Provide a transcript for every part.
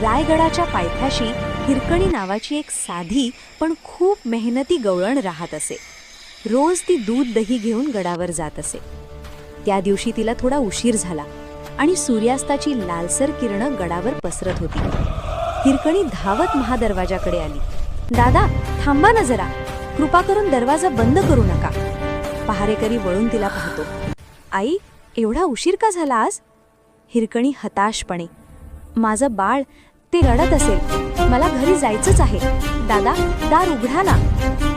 रायगडाच्या पायथ्याशी हिरकणी नावाची एक साधी पण खूप मेहनती गवळण राहत असे. रोज ती दूध दही घेऊन गडावर जात असे. त्या दिवशी तिला थोडा उशीर झाला आणि सूर्यास्ताची लालसर किरणं गडावर पसरत होती. हिरकणी धावत महादरवाजाकडे आली. दादा, थांबा ना जरा, कृपा करून दरवाजा बंद करू नका. पहारेकरी वळून तिला पाहतो. आई, एवढा उशीर का झाला आज? हिरकणी हताशपणे, माझं बाळ, ते रडत असेल, मला घरी जायचंच आहे. दादा, दार उघडा ना.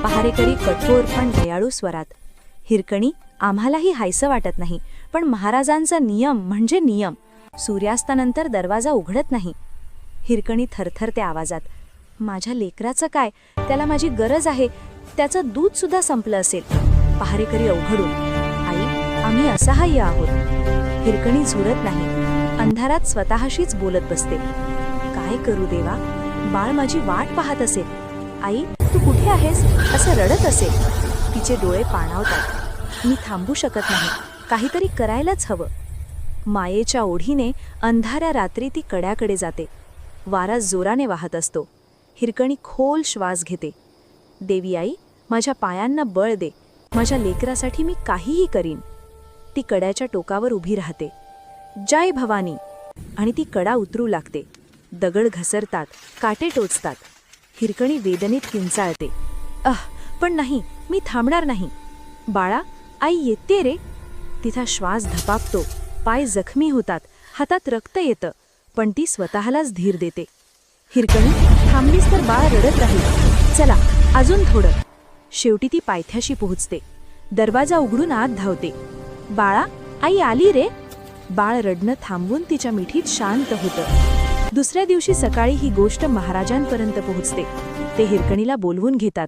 पहारेकरी कठोर पण दयाळू स्वरात. हिरकणी, आम्हालाही हायसं वाटत नाही, पण महाराजांचा नियम म्हणजे नियम. सूर्यास्तानंतर दरवाजा उघडत नाही. हिरकणी थरथरते आवाजात, माझ्या लेकराचं काय? त्याला माझी गरज आहे. त्याचं दूध सुद्धा संपलं असेल. पहारेकरी अवघडून, आई, आम्ही असहाय्य आहोत. हिरकणी झुरत नाही. अंधारात स्वतःशीच बोलत बसते. काय करू देवा, बाळ माझी वाट पाहत असेल. आई, तू कुठे आहेस? असं रडत असेल. तिचे डोळे पाणावतात. मी थांबू शकत नाही, काहीतरी करायलाच हवं. मायेच्या ओढीने अंधाऱ्या रात्री ती कड्याकडे जाते. वारा जोराने वाहत असतो. हिरकणी खोल श्वास घेते. देवी आई, माझ्या पायांना बळ दे. माझ्या लेकरासाठी मी काहीही करीन. ती कड्याच्या टोकावर उभी राहते. जय भवानी. आणि ती कडा उतरू लागते. दगड घसरतात, काटे टोचतात. हिरकणी वेदनेत किंचाळते. पण नाही, मी थांबणार नाही. बाळा, आई येते रे. तिचा श्वास धपाकतो. पाय जखमी होतात. हातात रक्त येतं, पण ती स्वतःलाच धीर देते. हिरकणी, थांबलीस तर बाळ रडत राहील. चला, अजून थोडं. शेवटी ती पायथ्याशी पोहोचते. दरवाजा उघडून आत धावते. बाळा, आई आली रे. बाळ रडणं थांबवून तिच्या मिठीत शांत होतं. दुसऱ्या दिवशी सकाळी ही गोष्ट महाराजांपर्यंत पोहोचते. ते हिरकणीला बोलवून घेतात.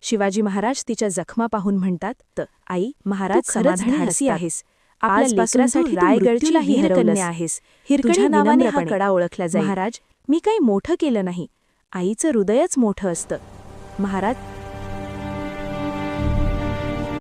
शिवाजी महाराज तिच्या जखमा पाहून म्हणतात, आई, महाराज खरंच धाडसी आहेस. आजपासून रायगडची हिरकन्या आहेस. हिरकणी नावाने हा कडा ओळखला जाईल. महाराज, मी काही मोठं केलं नाही. आईचं हृदयच मोठं असतं. महाराज,